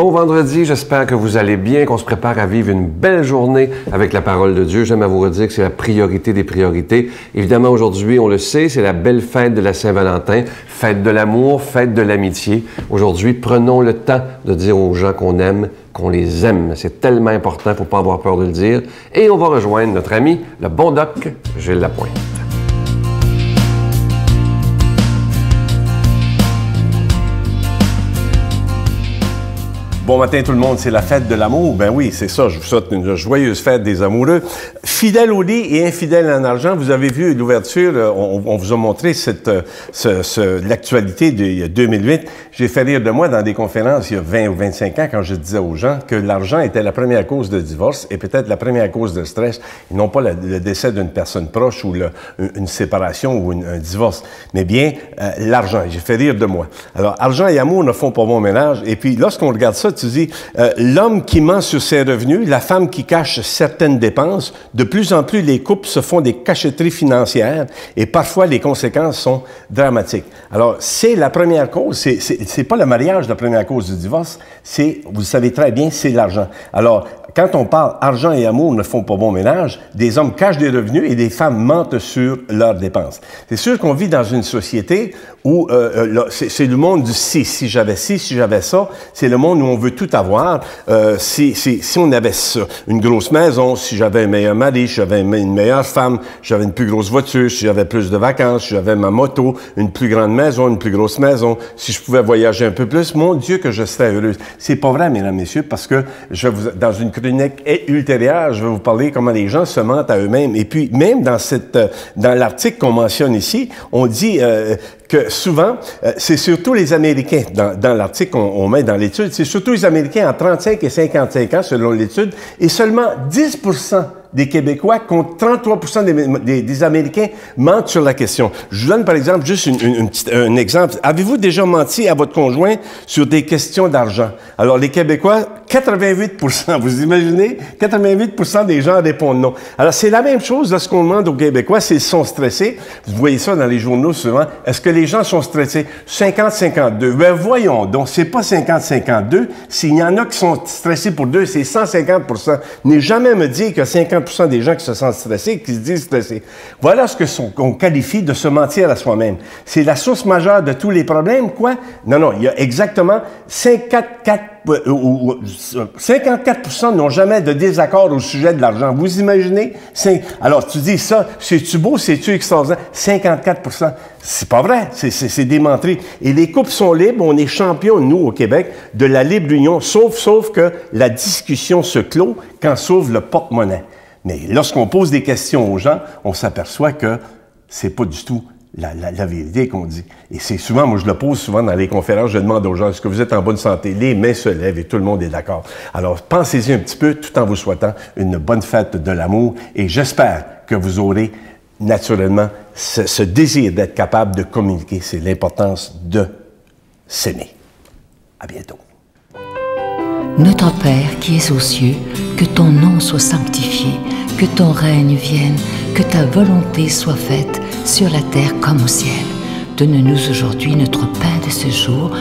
Bon vendredi, j'espère que vous allez bien, qu'on se prépare à vivre une belle journée avec la parole de Dieu. J'aime à vous redire que c'est la priorité des priorités. Évidemment, aujourd'hui, on le sait, c'est la belle fête de la Saint-Valentin, fête de l'amour, fête de l'amitié. Aujourd'hui, prenons le temps de dire aux gens qu'on aime, qu'on les aime. C'est tellement important, il ne faut pas avoir peur de le dire. Et on va rejoindre notre ami, le bon doc, Gilles Lapointe. Bon matin tout le monde, c'est la fête de l'amour. Ben oui, c'est ça, je vous souhaite une joyeuse fête des amoureux. Fidèle au lit et infidèle en argent, vous avez vu l'ouverture, on vous a montré l'actualité de 2008. J'ai fait rire de moi dans des conférences il y a 20 ou 25 ans quand je disais aux gens que l'argent était la première cause de divorce et peut-être la première cause de stress, et non pas le décès d'une personne proche ou une séparation ou un divorce, mais bien l'argent. J'ai fait rire de moi. Alors, argent et amour ne font pas bon ménage. Et puis, lorsqu'on regarde ça, tu dis, l'homme qui ment sur ses revenus, la femme qui cache certaines dépenses, de plus en plus les couples se font des cachotteries financières et parfois les conséquences sont dramatiques. Alors, c'est la première cause, c'est pas le mariage la première cause du divorce, c'est, vous le savez très bien, c'est l'argent. Alors, quand on parle argent et amour ne font pas bon ménage, des hommes cachent des revenus et des femmes mentent sur leurs dépenses. C'est sûr qu'on vit dans une société où c'est le monde du si j'avais ci, si j'avais ça, c'est le monde où on veut tout avoir. Si on avait ça, une grosse maison, si j'avais un meilleur mari, si j'avais une meilleure femme, si j'avais une plus grosse voiture, si j'avais plus de vacances, si j'avais ma moto, une plus grande maison, une plus grosse maison, si je pouvais voyager un peu plus, mon Dieu que je serais heureuse. C'est pas vrai, mesdames, messieurs, parce que dans une chronique ultérieure, je vais vous parler comment les gens se mentent à eux-mêmes. Et puis, même dans l'article qu'on mentionne ici, on dit que souvent, c'est surtout les Américains, dans l'article qu'on met dans l'étude, c'est surtout les Américains en 35 et 55 ans, selon l'étude, et seulement 10% des Québécois contre 33% des Américains mentent sur la question. Je vous donne par exemple juste un exemple. Avez-vous déjà menti à votre conjoint sur des questions d'argent? Alors les Québécois, 88%, vous imaginez? 88% des gens répondent non. Alors c'est la même chose lorsqu'on demande aux Québécois s'ils sont stressés. Vous voyez ça dans les journaux souvent. Est-ce que les gens sont stressés? 50-52. Ben voyons donc, c'est pas 50-52. S'il y en a qui sont stressés pour deux, c'est 150%. N'est jamais me dire que 50% des gens qui se sentent stressés, qui se disent stressés. Voilà ce qu'on qualifie de se mentir à soi-même. C'est la source majeure de tous les problèmes, quoi? Non, il y a exactement 54% n'ont jamais de désaccord au sujet de l'argent. Vous imaginez? Alors, tu dis ça, c'est-tu beau, c'est-tu extraordinaire? 54%. C'est pas vrai, c'est démontré. Et les couples sont libres, on est champions, nous, au Québec, de la libre union, sauf que la discussion se clôt quand s'ouvre le porte-monnaie. Mais lorsqu'on pose des questions aux gens, on s'aperçoit que c'est pas du tout la vérité qu'on dit. Et c'est souvent, moi je le pose souvent dans les conférences, je demande aux gens, est-ce que vous êtes en bonne santé? Les mains se lèvent et tout le monde est d'accord. Alors pensez-y un petit peu tout en vous souhaitant une bonne fête de l'amour et j'espère que vous aurez naturellement ce désir d'être capable de communiquer. C'est l'importance de s'aimer. À bientôt. Notre Père qui es aux cieux, que ton nom soit sanctifié, que ton règne vienne, que ta volonté soit faite sur la terre comme au ciel. Donne-nous aujourd'hui notre pain de ce jour.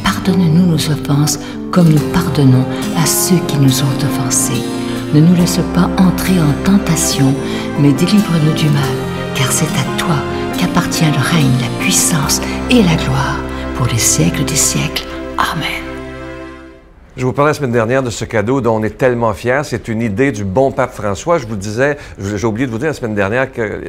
Pardonne-nous nos offenses comme nous pardonnons à ceux qui nous ont offensés. Ne nous laisse pas entrer en tentation, mais délivre-nous du mal, car c'est à toi qu'appartient le règne, la puissance et la gloire pour les siècles des siècles. Amen. Je vous parlais la semaine dernière de ce cadeau dont on est tellement fiers. C'est une idée du bon pape François. Je vous disais, j'ai oublié de vous dire la semaine dernière que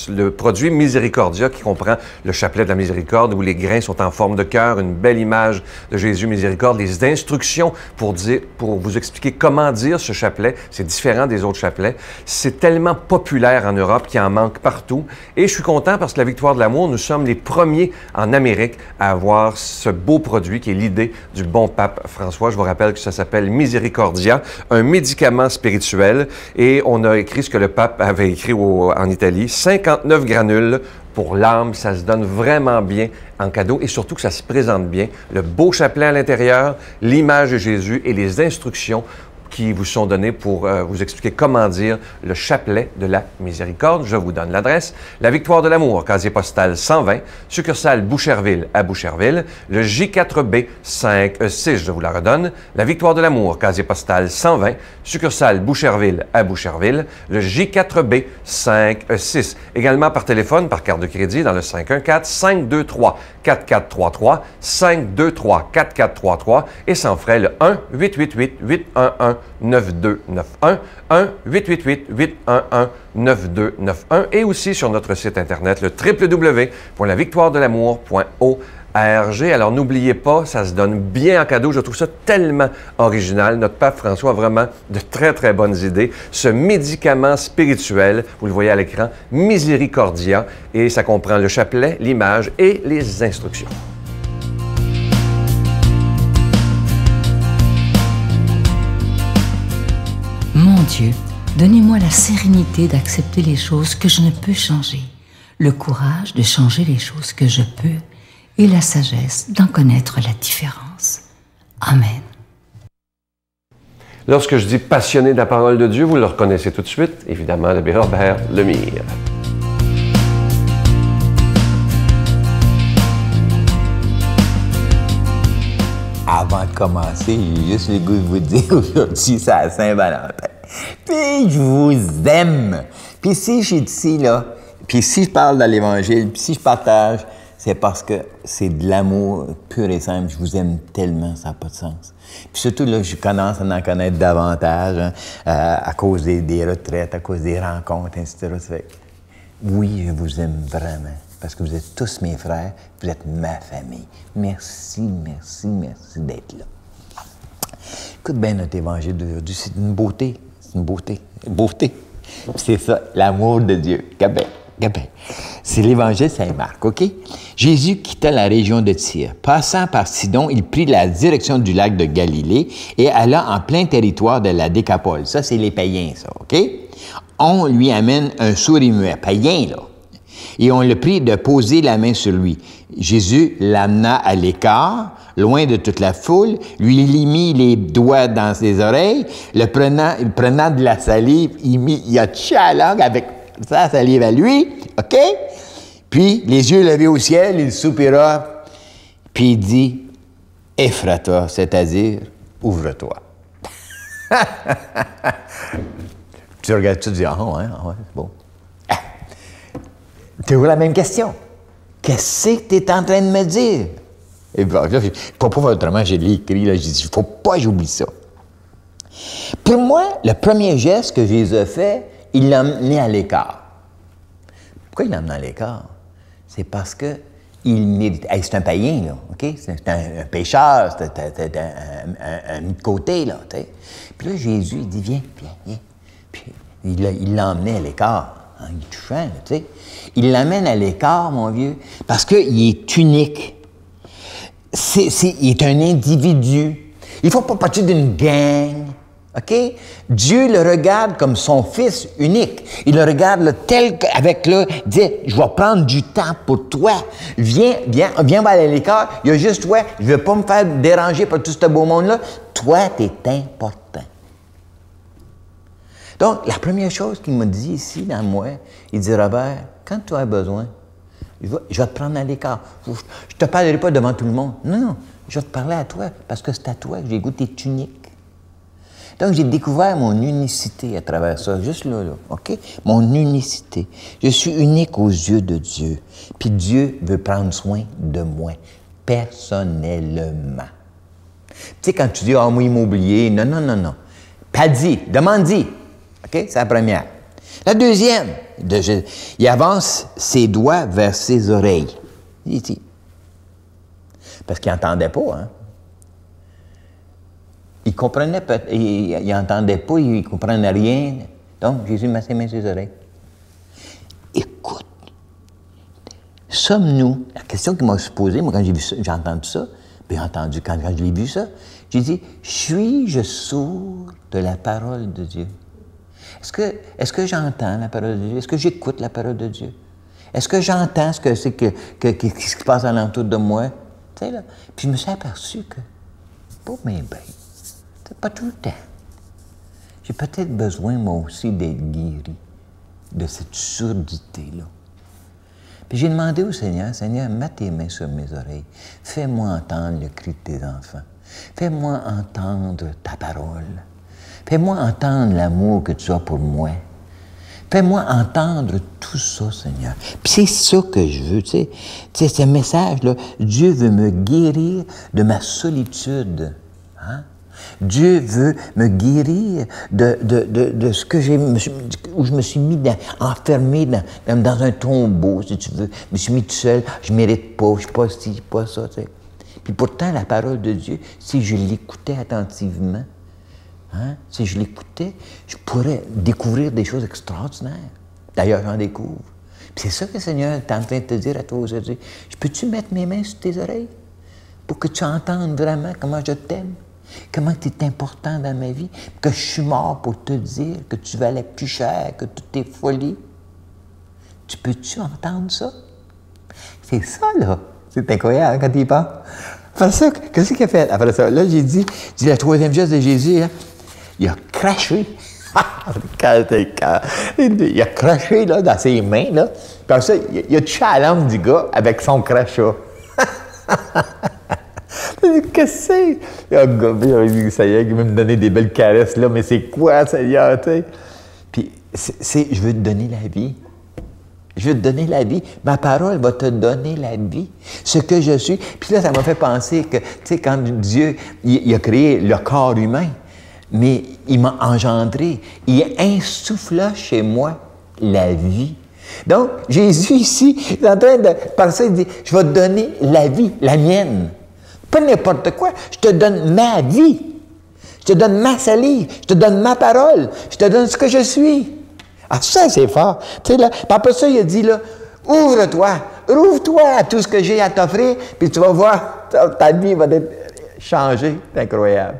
le produit Miséricordia, qui comprend le chapelet de la miséricorde, où les grains sont en forme de cœur, une belle image de Jésus miséricorde, les instructions pour vous expliquer comment dire ce chapelet, c'est différent des autres chapelets. C'est tellement populaire en Europe qu'il en manque partout. Et je suis content parce que la Victoire de l'amour, nous sommes les premiers en Amérique à avoir ce beau produit qui est l'idée du bon pape François. Je vous rappelle que ça s'appelle Miséricordia, un médicament spirituel. Et on a écrit ce que le pape avait écrit en Italie, 59 granules pour l'âme. Ça se donne vraiment bien en cadeau et surtout que ça se présente bien. Le beau chapelet à l'intérieur, l'image de Jésus et les instructions qui vous sont donnés pour vous expliquer comment dire le chapelet de la miséricorde. Je vous donne l'adresse. La Victoire de l'amour, casier postal 120, succursale Boucherville à Boucherville. Le J4B 5E6, je vous la redonne. La Victoire de l'amour, casier postal 120, succursale Boucherville à Boucherville. Le J4B 5E6. Également par téléphone, par carte de crédit dans le 514-523-4433, 523-4433 et sans frais le 1-888-811-9291, 1-888-811-9291 et aussi sur notre site internet le www.lavictoiredelamour.org. Alors, n'oubliez pas, ça se donne bien en cadeau. Je trouve ça tellement original. Notre pape François a vraiment de très, très bonnes idées. Ce médicament spirituel, vous le voyez à l'écran, Miséricordia, et ça comprend le chapelet, l'image et les instructions. Mon Dieu, donnez-moi la sérénité d'accepter les choses que je ne peux changer, le courage de changer les choses que je peux, et la sagesse d'en connaître la différence. Amen. Lorsque je dis passionné de la parole de Dieu, vous le reconnaissez tout de suite, évidemment, l'abbé Robert Lemire. Avant de commencer, j'ai juste le goût de vous dire aujourd'hui, c'est à Saint-Valentin. Puis je vous aime. Puis si je suis ici, là, puis si je parle de l'Évangile, puis si je partage, c'est parce que c'est de l'amour pur et simple. Je vous aime tellement, ça n'a pas de sens. Puis surtout, là, je commence à en connaître davantage, hein, à cause des retraites, à cause des rencontres, etc. Oui, je vous aime vraiment, parce que vous êtes tous mes frères, vous êtes ma famille. Merci, merci, merci d'être là. Écoute bien notre évangile d'aujourd'hui, c'est une beauté, c'est une beauté, beauté. C'est ça, l'amour de Dieu. Gabin. C'est l'évangile Saint-Marc, OK? Jésus quitta la région de Tyr. Passant par Sidon, il prit la direction du lac de Galilée et alla en plein territoire de la Décapole. Ça, c'est les païens, ça, OK? On lui amène un sourd-muet, païen, là. Et on le prie de poser la main sur lui. Jésus l'amena à l'écart, loin de toute la foule, lui mit les doigts dans ses oreilles, prenant de la salive, il a touché à la langue avec sa salive à lui, OK? Puis, les yeux levés au ciel, il soupira, puis il dit, « Ephrata », c'est-à-dire, « Ouvre-toi ». Tu regardes, tu te dis, « Ah, ouais, c'est bon. » Toujours la même question. Qu'est-ce que tu es en train de me dire? Et bien, là, je ne peux pas faire autrement, j'ai écrit, là, j'ai dit, il ne faut pas que j'oublie ça. Pour moi, le premier geste que Jésus a fait, il l'a amené à l'écart. Pourquoi il l'a amené à l'écart? C'est parce que il mérite. Hey, c'est un païen, là, OK? C'est un pécheur, c'est un mis de côté, là, tu sais. Puis là, Jésus, il dit, viens. Puis il l'a emmené à l'écart. Hein, il est touchant, là, tu sais. Il l'amène à l'écart, mon vieux, parce qu'il est unique. Il est un individu. Il ne faut pas partir d'une gang. OK? Dieu le regarde comme son fils unique. Il le regarde là, tel qu'avec là, dit, je vais prendre du temps pour toi. Viens, va aller à l'écart. Il y a juste toi. Je ne veux pas me faire déranger par tout ce beau monde-là. Toi, tu es important. Donc, la première chose qu'il m'a dit ici, dans moi, il dit, Robert, quand tu as besoin, je vais te prendre à l'écart. Je ne te parlerai pas devant tout le monde. Non, je vais te parler à toi, parce que c'est à toi que j'ai goûté, tu es unique. Donc, j'ai découvert mon unicité à travers ça, juste là, OK? Mon unicité. Je suis unique aux yeux de Dieu. Puis Dieu veut prendre soin de moi, personnellement. Tu sais, quand tu dis « Ah, moi, il m'a oublié », non. Pas dit, demande-y. OK? C'est la première. La deuxième, il avance ses doigts vers ses oreilles. Ici. Parce qu'il n'entendait pas, hein? Il comprenait pas, il n'entendait pas, il ne comprenait rien. Donc, Jésus m'a ses mains sur les oreilles. Écoute, sommes-nous, la question qu'il m'a posée, moi, quand j'ai entendu ça, puis quand je l'ai vu ça, j'ai dit, suis-je sourd de la parole de Dieu? Est-ce que j'entends la parole de Dieu? Est-ce que j'écoute la parole de Dieu? Est-ce que j'entends ce qui se passe alentour de moi? Tu sais, là. Puis je me suis aperçu que, pas bien. Pas tout le temps. j'ai peut-être besoin, moi aussi, d'être guéri de cette surdité-là. Puis j'ai demandé au Seigneur, Seigneur, mets tes mains sur mes oreilles. Fais-moi entendre le cri de tes enfants. Fais-moi entendre ta parole. Fais-moi entendre l'amour que tu as pour moi. Fais-moi entendre tout ça, Seigneur. Puis c'est ça que je veux, tu sais, ce message-là, Dieu veut me guérir de ma solitude. Hein? Dieu veut me guérir de ce que où je me suis mis enfermé dans un tombeau, si tu veux. Je me suis mis tout seul, je ne mérite pas, je ne suis pas ci, je suis pas ça, tu sais. Puis pourtant, la parole de Dieu, si je l'écoutais attentivement, hein, si je l'écoutais, je pourrais découvrir des choses extraordinaires. D'ailleurs, j'en découvre. Puis c'est ça que le Seigneur est en train de te dire à toi aujourd'hui. Peux-tu mettre mes mains sur tes oreilles pour que tu entendes vraiment comment je t'aime? Comment tu es important dans ma vie, que je suis mort pour te dire que tu valais plus cher que toutes tes folies. Tu peux-tu entendre ça? C'est ça, là. C'est incroyable quand tu y penses. Après ça, qu'est-ce qu'il a fait? Après ça, là, j'ai dit la troisième geste de Jésus, hein, il a craché. Il a craché, là, dans ses mains, là. Puis après ça, il a touché à la langue du gars avec son crachat. Qu'est-ce que c'est? Ça y est, il veut me donner des belles caresses, là, mais c'est quoi, Seigneur, tu sais? Puis, je veux te donner la vie. Je veux te donner la vie. Ma parole va te donner la vie. Ce que je suis. Puis là, ça m'a fait penser que, tu sais, quand Dieu, il a créé le corps humain, mais il m'a engendré. Il insuffla chez moi la vie. Donc, Jésus, ici, il est en train de penser, il dit, je vais te donner la vie, la mienne. Pas n'importe quoi, je te donne ma vie. Je te donne ma salive, je te donne ma parole, je te donne ce que je suis. Ah, ça, c'est fort. Tu sais, là, après ça, il a dit, là, ouvre-toi à tout ce que j'ai à t'offrir, puis tu vas voir, ta vie va être changée. C'est incroyable.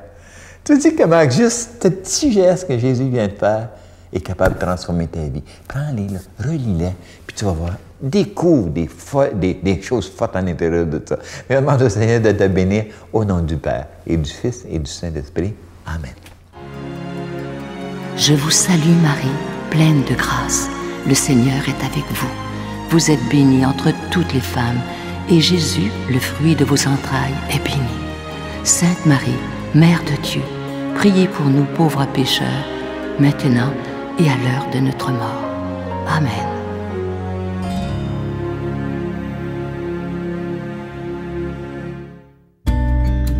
Tu dis comment juste ce petit geste que Jésus vient de faire est capable de transformer ta vie. Prends-les, là, relis-les, puis tu vas voir. Découvre des choses fortes à l'intérieur de ça. Je demande au Seigneur de te bénir au nom du Père et du Fils et du Saint-Esprit. Amen. Je vous salue Marie, pleine de grâce. Le Seigneur est avec vous. Vous êtes bénie entre toutes les femmes, et Jésus, le fruit de vos entrailles, est béni. Sainte Marie, Mère de Dieu, priez pour nous pauvres pécheurs, maintenant et à l'heure de notre mort. Amen.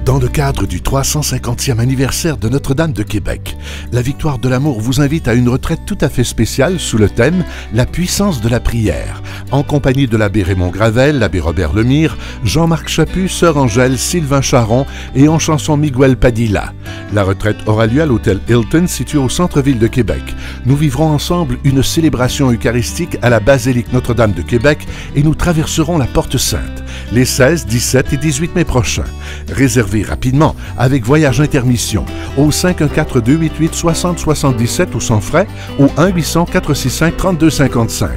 Dans le cadre du 350e anniversaire de Notre-Dame de Québec, la Victoire de l'Amour vous invite à une retraite tout à fait spéciale sous le thème « La puissance de la prière », en compagnie de l'abbé Raymond Gravel, l'abbé Robert Lemire, Jean-Marc Chaput, Sœur Angèle, Sylvain Charon et en chanson Miguel Padilla. La retraite aura lieu à l'hôtel Hilton, situé au centre-ville de Québec. Nous vivrons ensemble une célébration eucharistique à la basilique Notre-Dame de Québec et nous traverserons la Porte Sainte les 16, 17 et 18 mai prochains. Réservez rapidement avec Voyage Intermission au 514-288-6077 ou sans frais au 1-800-465-3255.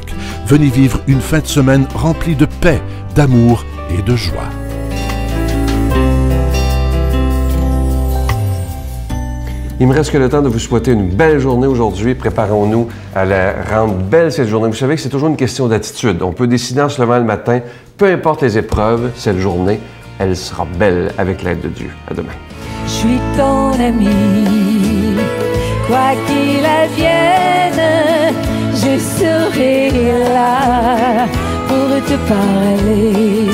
Venez vivre une fin de semaine remplie de paix, d'amour et de joie. Il me reste que le temps de vous souhaiter une belle journée aujourd'hui. Préparons-nous à la rendre belle cette journée. Vous savez que c'est toujours une question d'attitude. On peut décider en se levant le matin, peu importe les épreuves, cette journée, elle sera belle avec l'aide de Dieu. À demain. Je suis ton ami, quoi qu'il advienne, je serai là pour te parler.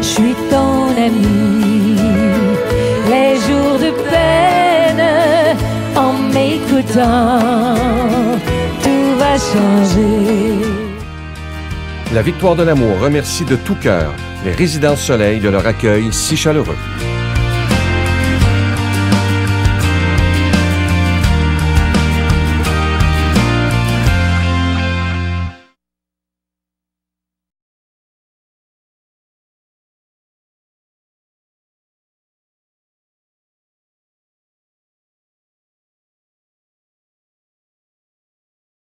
Je suis ton ami, les jours de peine, en m'écoutant, tout va changer. La Victoire de l'Amour remercie de tout cœur les Résidences Soleil de leur accueil si chaleureux.